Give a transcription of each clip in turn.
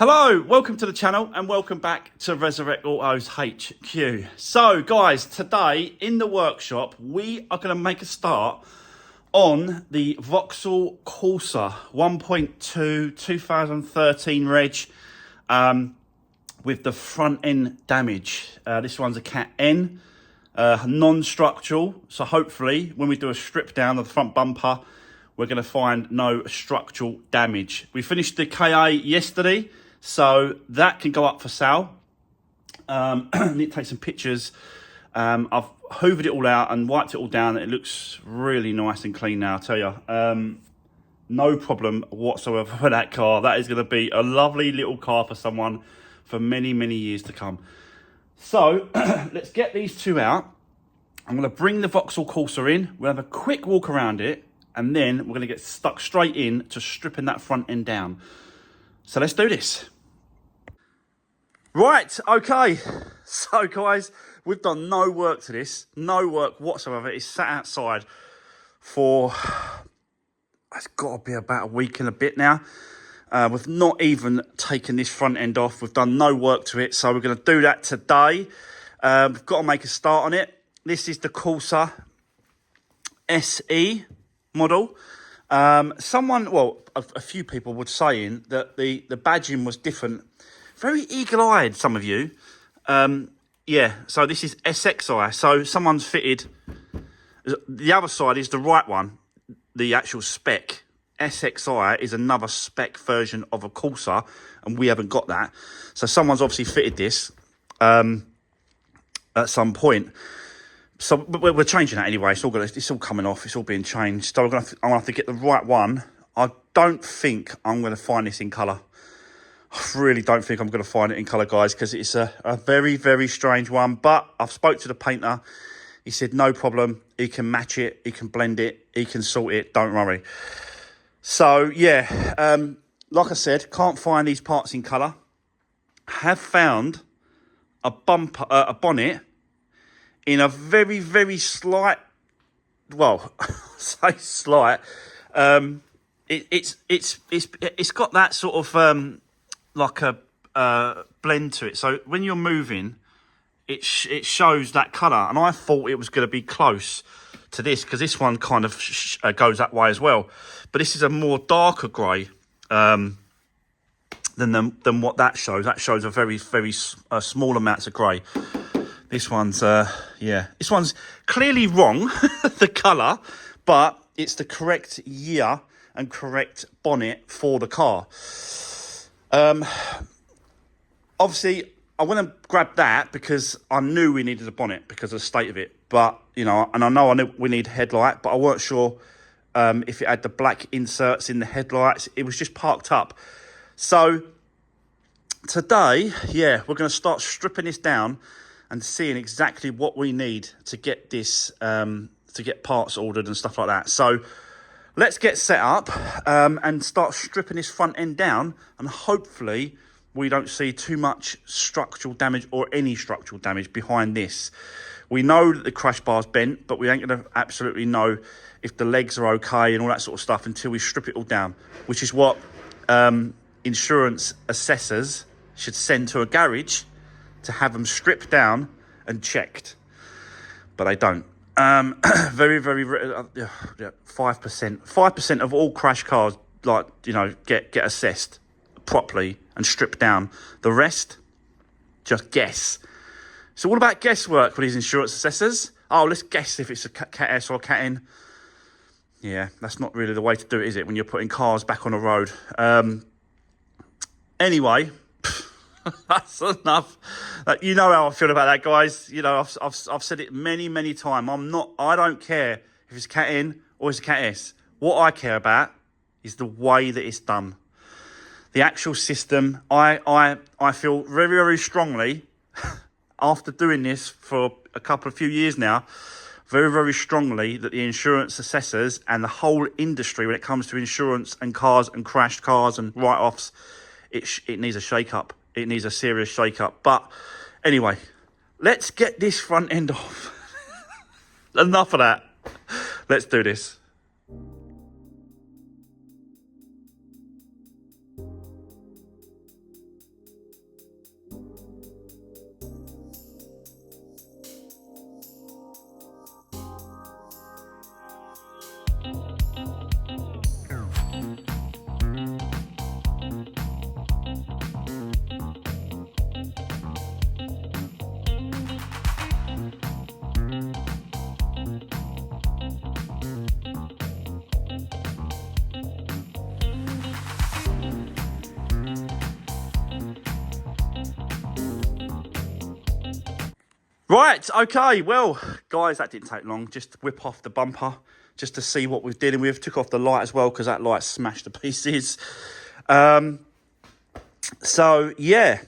Hello, welcome to the channel and welcome back to Resurwreck Autos HQ. So guys, today in the workshop, we are going to make a start on the Vauxhall Corsa 1.2 2013 reg with the front end damage. This one's a Cat N, non-structural. So hopefully when we do a strip down of the front bumper, we're going to find no structural damage. We finished the KA yesterday, so that can go up for sale. Need to take some pictures. I've hoovered it all out and wiped it all down. It looks really nice and clean now, I tell you. No problem whatsoever for that car. That is going to be a lovely little car for someone for many, many years to come. So let's get these two out. I'm going to bring the Vauxhall Corsa in. We'll have a quick walk around it, and then we're going to get stuck straight in to stripping that front end down. So let's do this. Right, okay. So guys, we've done no work to this. No work whatsoever. It's sat outside for, it's got to be about a week and a bit now. We've not even taken this front end off. We've done no work to it. So we're going to do that today. We've got to make a start on it. This is the Corsa SE model. Someone, well, a few people were saying that the badging was different. Very eagle-eyed, some of you. Yeah, so this is SXI. So someone's fitted, the other side is the right one, the actual spec. SXI is another spec version of a Corsa, and we haven't got that. So someone's obviously fitted this at some point. So we're changing that anyway. It's all coming off. It's all being changed. So I'm gonna have to get the right one. I don't think I'm gonna find this in colour. I really don't think I'm gonna find it in colour, guys, because it's a very, very strange one. But I've spoke to the painter. He said no problem. He can match it. He can blend it. He can sort it. Don't worry. So yeah, like I said, can't find these parts in colour. Have found a bumper, a bonnet, in a very, very slight, well, say slight. It's got that sort of like a blend to it. So when you're moving, it shows that colour, and I thought it was going to be close to this because this one kind of goes that way as well. But this is a more darker grey than what that shows. That shows a very, very small amounts of grey. This one's, yeah, this one's clearly wrong, the colour, but it's the correct year and correct bonnet for the car. Obviously, I want to grab that because I knew we needed a bonnet because of the state of it. But, you know, and I know we need headlight, but I weren't sure if it had the black inserts in the headlights. It was just parked up. So today, yeah, we're going to start stripping this down and seeing exactly what we need to get this, to get parts ordered and stuff like that. So let's get set up and start stripping this front end down, and hopefully we don't see too much structural damage or any structural damage behind this. We know that the crash bar's bent, but we ain't going to absolutely know if the legs are okay and all that sort of stuff until we strip it all down, which is what insurance assessors should send to a garage to have them stripped down and checked, but they don't. Very, very, 5% of all crash cars, like, you know, get assessed properly and stripped down. The rest, just guess. It's all about guesswork for these insurance assessors. Oh, let's guess if it's a Cat S or a Cat N. Yeah, that's not really the way to do it, is it, when you're putting cars back on the road? Anyway, that's enough. You know how I feel about that, guys. You know, I've said it many, many times. I don't care if it's Cat N or it's a Cat S. What I care about is the way that it's done. The actual system. I feel very, very strongly after doing this for a few years now, very, very strongly that the insurance assessors and the whole industry, when it comes to insurance and cars and crashed cars and write-offs, it needs a shake-up. It needs a serious shake-up. But anyway, let's get this front end off. Enough of that. Let's do this. Right, okay, well, guys, that didn't take long. Just whip off the bumper, just to see what we're dealing with. Took off the light as well, because that light smashed to pieces. So, yeah,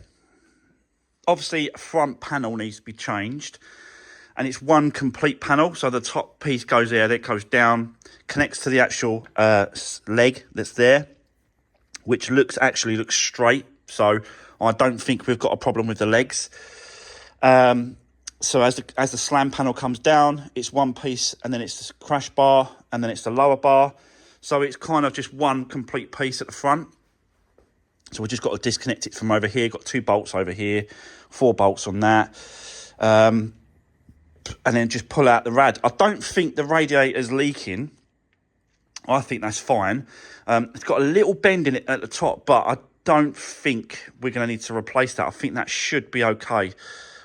obviously, front panel needs to be changed. And it's one complete panel, so the top piece goes there, then it goes down, connects to the actual leg that's there, which actually looks straight. So I don't think we've got a problem with the legs. So as the slam panel comes down, it's one piece, and then it's the crash bar, and then it's the lower bar. So it's kind of just one complete piece at the front. So we've just got to disconnect it from over here. Got 2 bolts over here, 4 bolts on that. And then just pull out the rad. I don't think the radiator's leaking. I think that's fine. It's got a little bend in it at the top, but I don't think we're going to need to replace that. I think that should be okay.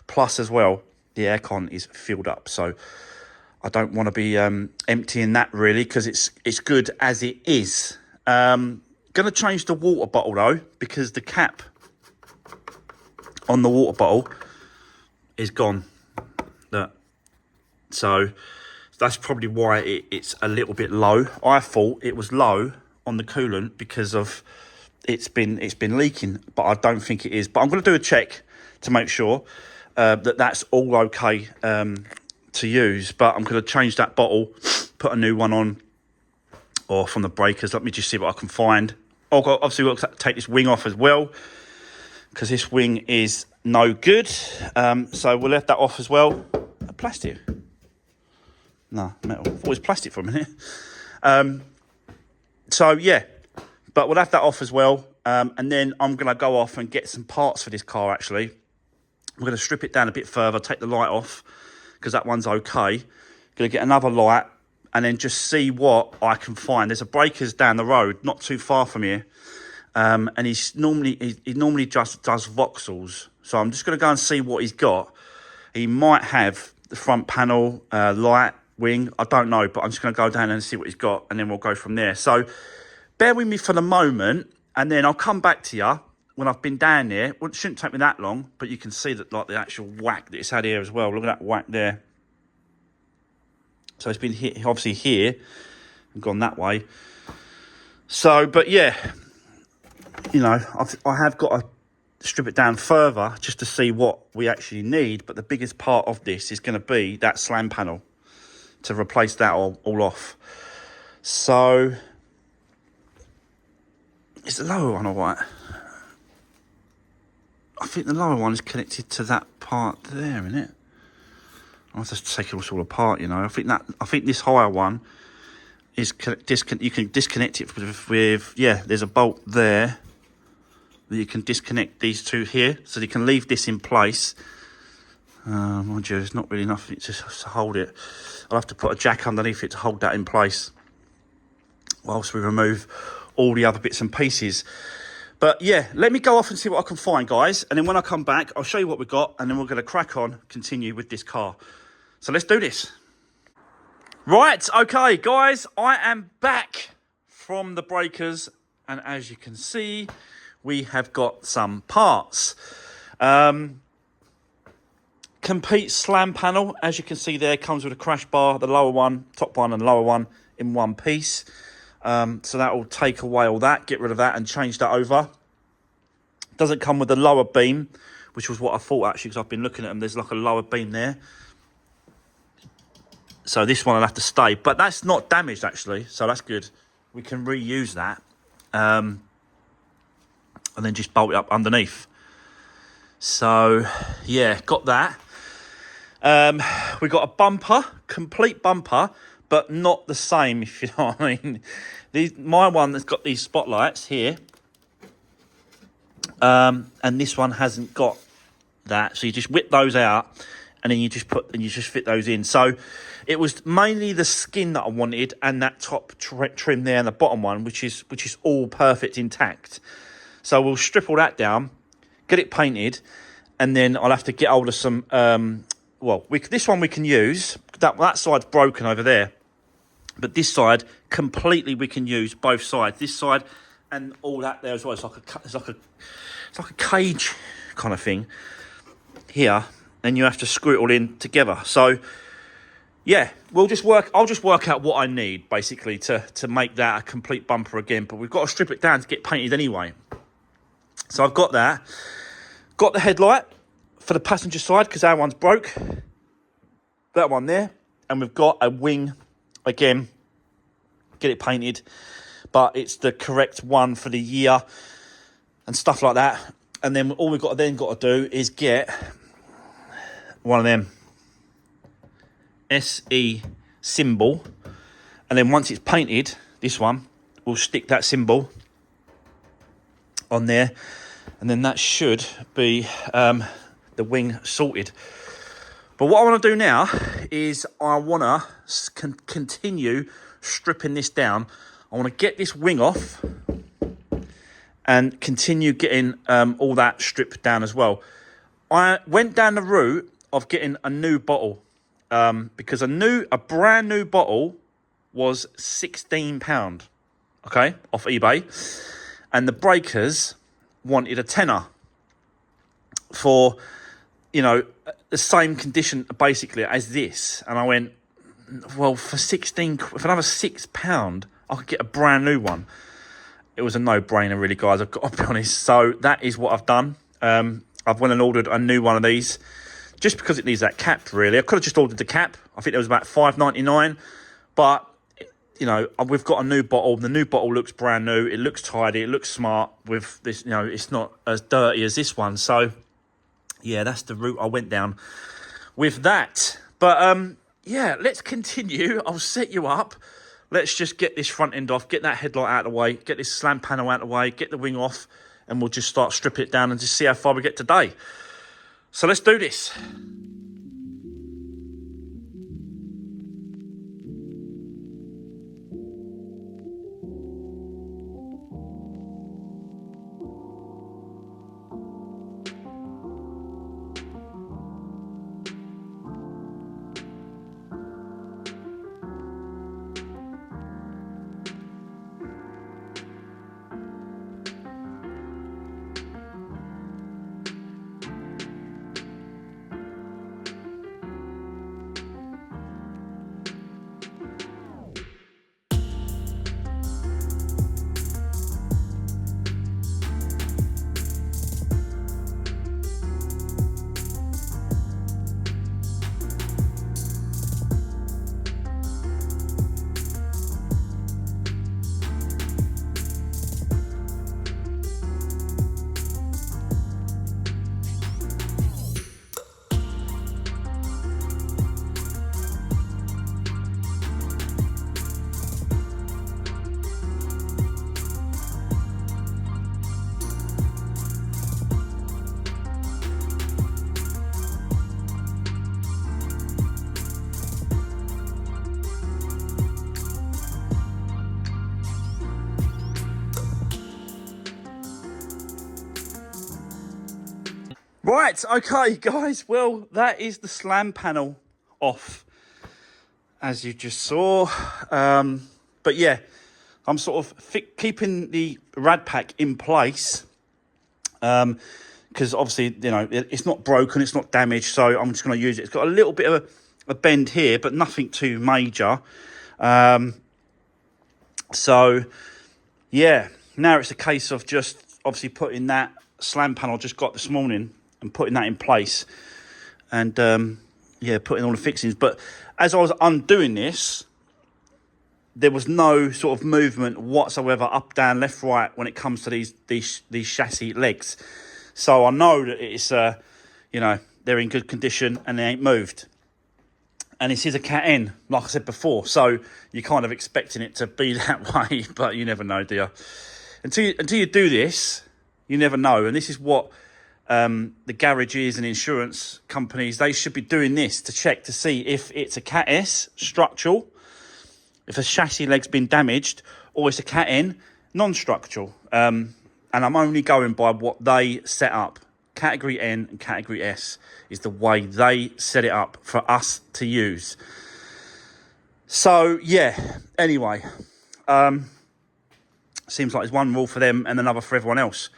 Plus, as well, the aircon is filled up, so I don't want to be emptying that really, because it's good as it is. Going to change the water bottle though, because the cap on the water bottle is gone. Look. So that's probably why it's a little bit low. I thought it was low on the coolant because of it's been leaking, but I don't think it is. But I'm going to do a check to make sure that that's all okay to use. But I'm going to change that bottle, put a new one on, or from the breakers. Let me just see what I can find. Obviously, we'll take this wing off as well, because this wing is no good. So we'll let that off as well. Plastic. No, metal. I thought it was plastic for a minute. So, yeah. But we'll have that off as well. And then I'm going to go off and get some parts for this car, actually. We're going to strip it down a bit further, take the light off, because that one's okay. Going to get another light and then just see what I can find. There's a breakers down the road, not too far from here. And he normally just does Vauxhalls. So I'm just going to go and see what he's got. He might have the front panel, light, wing, I don't know, but I'm just going to go down and see what he's got, and then we'll go from there. So bear with me for the moment, and then I'll come back to you when I've been down there. Well, it shouldn't take me that long, but you can see that, like, the actual whack that it's had here as well. Look at that whack there. So it's been hit, obviously here and gone that way. So, but yeah, you know, I have got to strip it down further just to see what we actually need. But the biggest part of this is going to be that slam panel, to replace that all off. So, is the lower one all right? I think the lower one is connected to that part there, isn't it? I'll just take it all apart, you know. I think this higher one is you can disconnect it with yeah. There's a bolt there that you can disconnect these two here, so you can leave this in place. Mind you, there's not really enough to hold it. I'll have to put a jack underneath it to hold that in place whilst we remove all the other bits and pieces. But yeah, let me go off and see what I can find, guys. And then when I come back, I'll show you what we've got, and then we're going to crack on, continue with this car. So let's do this. Right, okay, guys, I am back from the breakers, and as you can see, we have got some parts. Complete slam panel, as you can see there, comes with a crash bar, the lower one, top one and lower one in one piece. So that will take away all that, get rid of that and change that over. Doesn't come with the lower beam, which was what I thought actually, because I've been looking at them. There's like a lower beam there. So this one will have to stay, but that's not damaged actually, so that's good. We can reuse that and then just bolt it up underneath. So yeah, got that. We got a bumper, complete bumper, but not the same, if you know what I mean. My one that's got these spotlights here, and this one hasn't got that. So you just whip those out, and then you just fit those in. So it was mainly the skin that I wanted, and that top trim there, and the bottom one, which is all perfect intact. So we'll strip all that down, get it painted, and then I'll have to get hold of some. This one we can use. That side's broken over there, but this side completely we can use both sides. This side and all that there as well. It's like a cage kind of thing here, then you have to screw it all in together. So yeah, I'll just work out what I need basically to make that a complete bumper again, but we've got to strip it down to get painted anyway. So I've got that. Got the headlight for the passenger side because our one's broke. That one there. And we've got a wing again. Get it painted. But it's the correct one for the year and stuff like that. And then all we've got to do is get one of them SE symbol. And then once it's painted, this one, we'll stick that symbol on there. And then that should be the wing sorted. But what I want to do now is I want to continue stripping this down. I want to get this wing off and continue getting all that stripped down as well. I went down the route of getting a new bottle because a brand new bottle was £16, okay, off eBay. And the breakers wanted a tenner for, you know, the same condition basically as this. And I went, well, for another £6, I could get a brand new one. It was a no-brainer really, guys, I've got to be honest. So that is what I've done. I've went and ordered a new one of these just because it needs that cap, really. I could have just ordered the cap. I think it was about £5.99, but you know, we've got a new bottle. The new bottle looks brand new. It looks tidy. It looks smart with this, you know, it's not as dirty as this one. So yeah, that's the route I went down with that. But yeah, let's continue. I'll set you up. Let's just get this front end off, get that headlight out of the way, get this slam panel out of the way, get the wing off, and we'll just start stripping it down and just see how far we get today. So let's do this. Right, okay, guys. Well, that is the slam panel off, as you just saw. But yeah, I'm sort of keeping the rad pack in place because obviously, you know, it's not broken, it's not damaged, so I'm just going to use it. It's got a little bit of a bend here, but nothing too major. So yeah, now it's a case of just obviously putting that slam panel I just got this morning and putting that in place, and yeah, putting all the fixings. But as I was undoing this, there was no sort of movement whatsoever, up, down, left, right, when it comes to these chassis legs. So I know that it's you know, they're in good condition and they ain't moved. And this is a Cat N, like I said before, so you're kind of expecting it to be that way, but you never know, do you? Until you do this, you never know. And this is what the garages and insurance companies, they should be doing this to check to see if it's a Cat S structural, if a chassis leg's been damaged, or it's a Cat N non-structural. And I'm only going by what they set up. Category N and Category S is the way they set it up for us to use. So yeah, anyway, seems like there's one rule for them and another for everyone else.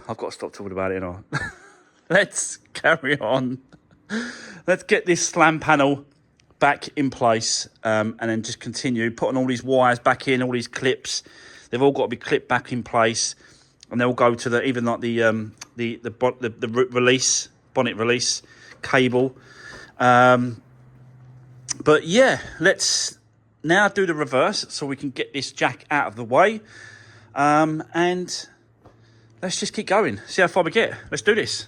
I've got to stop talking about it, you know. Let's carry on. Let's get this slam panel back in place, and then just continue putting all these wires back in, all these clips. They've all got to be clipped back in place, and they'll go to the even like the release, bonnet release cable. But yeah, let's now do the reverse so we can get this jack out of the way, and let's just keep going, see how far we get. Let's do this.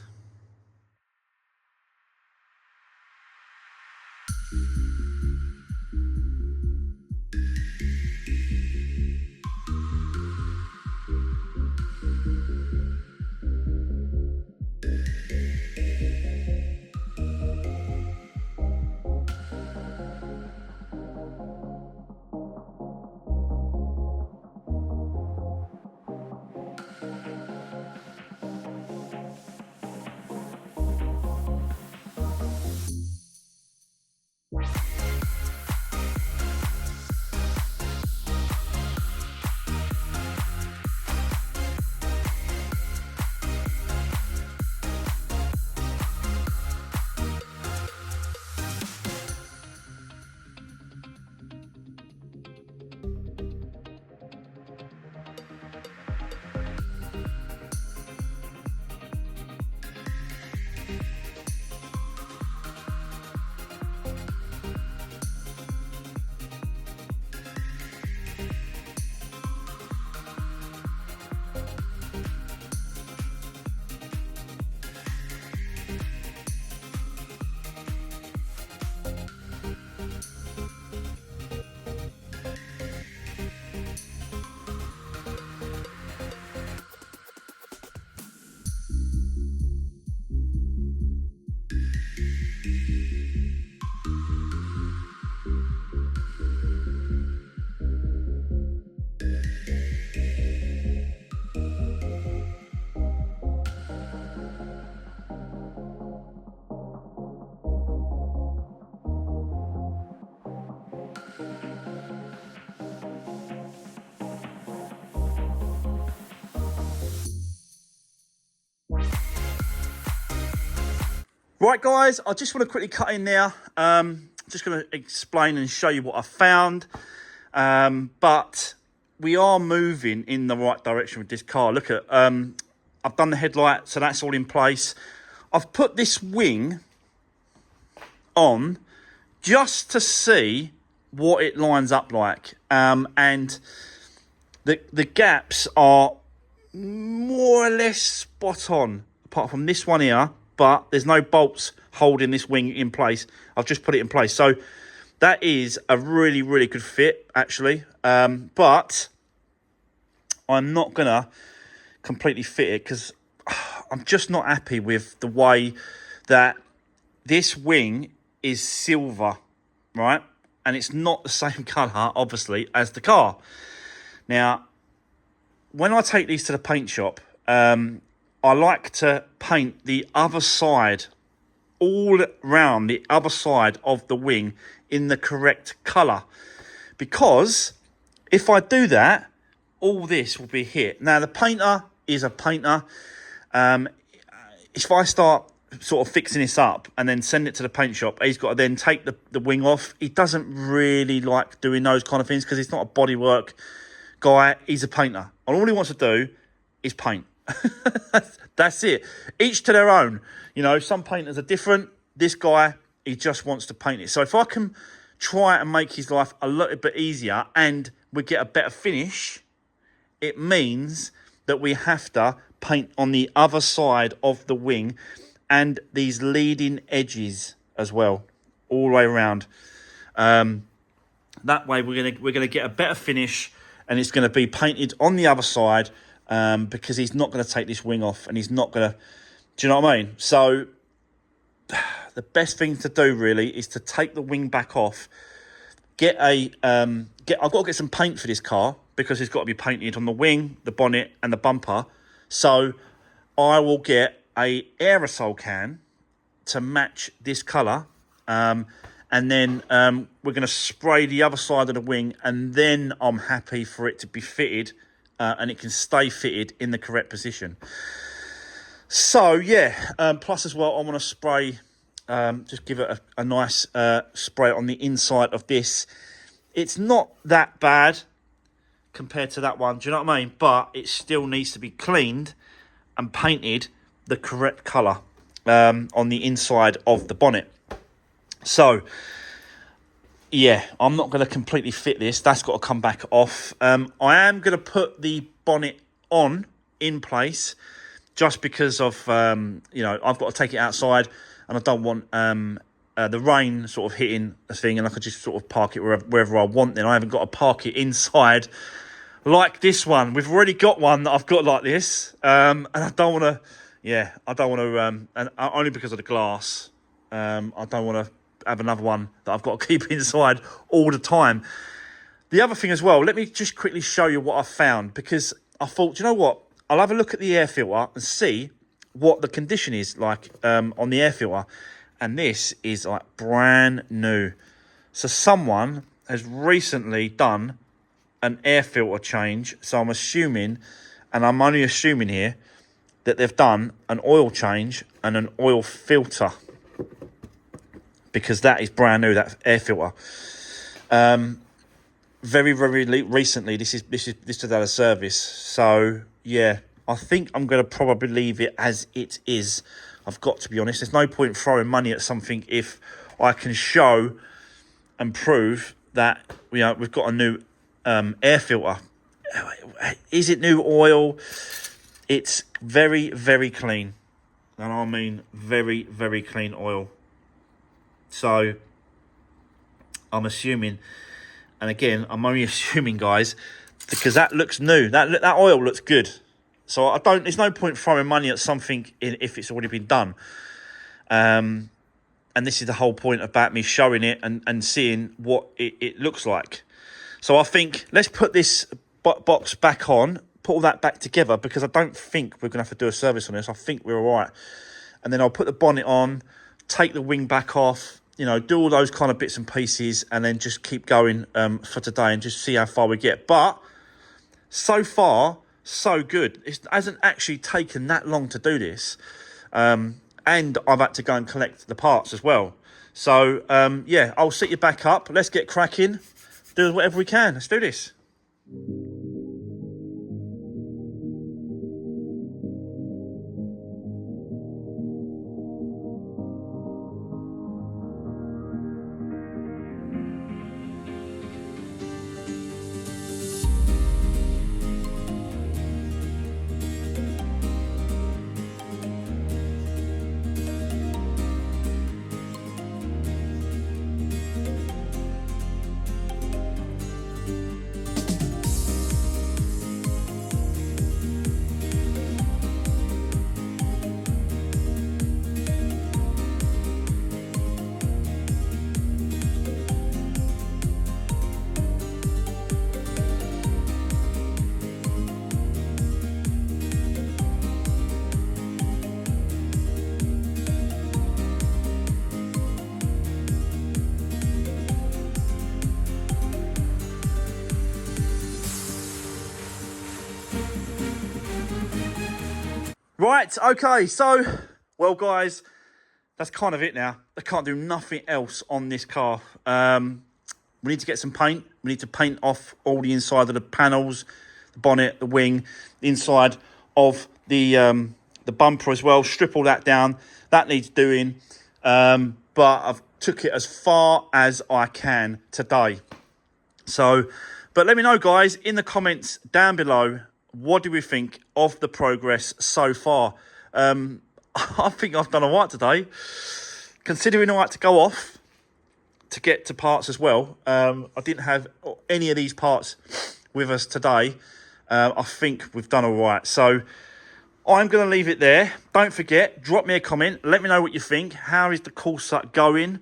Right, guys, I just want to quickly cut in there. Just going to explain and show you what I found. But we are moving in the right direction with this car. Look at, I've done the headlight, so that's all in place. I've put this wing on just to see what it lines up like. And the gaps are more or less spot on, apart from this one here. But there's no bolts holding this wing in place. I've just put it in place. So that is a really, really good fit, actually. But I'm not going to completely fit it because I'm just not happy with the way that this wing is silver, right? And it's not the same colour, obviously, as the car. Now, when I take these to the paint shop, I like to paint the other side, all round the other side of the wing in the correct colour. Because if I do that, all this will be hit. Now, the painter is a painter. If I start sort of fixing this up and then send it to the paint shop, he's got to then take the wing off. He doesn't really like doing those kind of things because he's not a bodywork guy. He's a painter. And all he wants to do is paint. That's it. Each to their own. You know, some painters are different. This guy, he just wants to paint it. So if I can try and make his life a little bit easier and we get a better finish, it means that we have to paint on the other side of the wing and these leading edges as well, all the way around. That way we're gonna get a better finish, and it's going to be painted on the other side. Because he's not going to take this wing off, and he's not going to, do you know what I mean? So the best thing to do really is to take the wing back off, I've got to get some paint for this car because it's got to be painted on the wing, the bonnet and the bumper. So I will get a aerosol can to match this colour, and then we're going to spray the other side of the wing, and then I'm happy for it to be fitted, and it can stay fitted in the correct position. So yeah, plus as well, I want to spray, just give it a nice spray on the inside of this. It's not that bad compared to that one, do you know what I mean? But it still needs to be cleaned and painted the correct colour on the inside of the bonnet. So yeah, I'm not going to completely fit this. That's got to come back off. I am going to put the bonnet on in place just because of, you know, I've got to take it outside and I don't want the rain sort of hitting the thing, and I could just sort of park it wherever I want. Then I haven't got to park it inside like this one. We've already got one that I've got like this, and I don't want to, yeah, I don't want to, and only because of the glass, I don't want to have another one that I've got to keep inside all the time. The other thing as well, let me just quickly show you what I found, because I thought, you know what, I'll have a look at the air filter and see what the condition is like on the air filter. And this is like brand new. So someone has recently done an air filter change. So I'm assuming, and I'm only assuming here, that they've done an oil change and an oil filter, because that is brand new, that air filter. Very recently, this is out of service. So yeah, I think I'm going to probably leave it as it is. I've got to be honest. There's no point throwing money at something if I can show and prove that, you know, we've got a new air filter. Is it new oil? It's very, very clean. And I mean very, very clean oil. So I'm assuming, and again, I'm only assuming, guys, because that looks new. That oil looks good. So there's no point throwing money at something if it's already been done. And this is the whole point about me showing it and seeing what it looks like. So I think let's put this box back on, put all that back together, because I don't think we're going to have to do a service on this. I think we're all right. And then I'll put the bonnet on, take the wing back off, you know, do all those kind of bits and pieces, and then just keep going for today and just see how far we get. But so far, so good. It hasn't actually taken that long to do this. And I've had to go and collect the parts as well. So, yeah, I'll set you back up. Let's get cracking. Do whatever we can. Let's do this. Right, okay, so, well, guys, that's kind of it now. I can't do nothing else on this car. We need to get some paint. We need to paint off all the inside of the panels, the bonnet, the wing, the inside of the bumper as well. Strip all that down. That needs doing. But I've took it as far as I can today. So, but let me know, guys, in the comments down below, what do we think of the progress so far? I think I've done all right today. Considering I had to go off to get to parts as well. I didn't have any of these parts with us today. I think we've done all right. So I'm going to leave it there. Don't forget, drop me a comment. Let me know what you think. How is the Corsa going?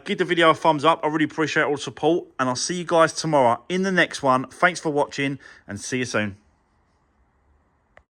Give the video a thumbs up. I really appreciate all the support. And I'll see you guys tomorrow in the next one. Thanks for watching and see you soon.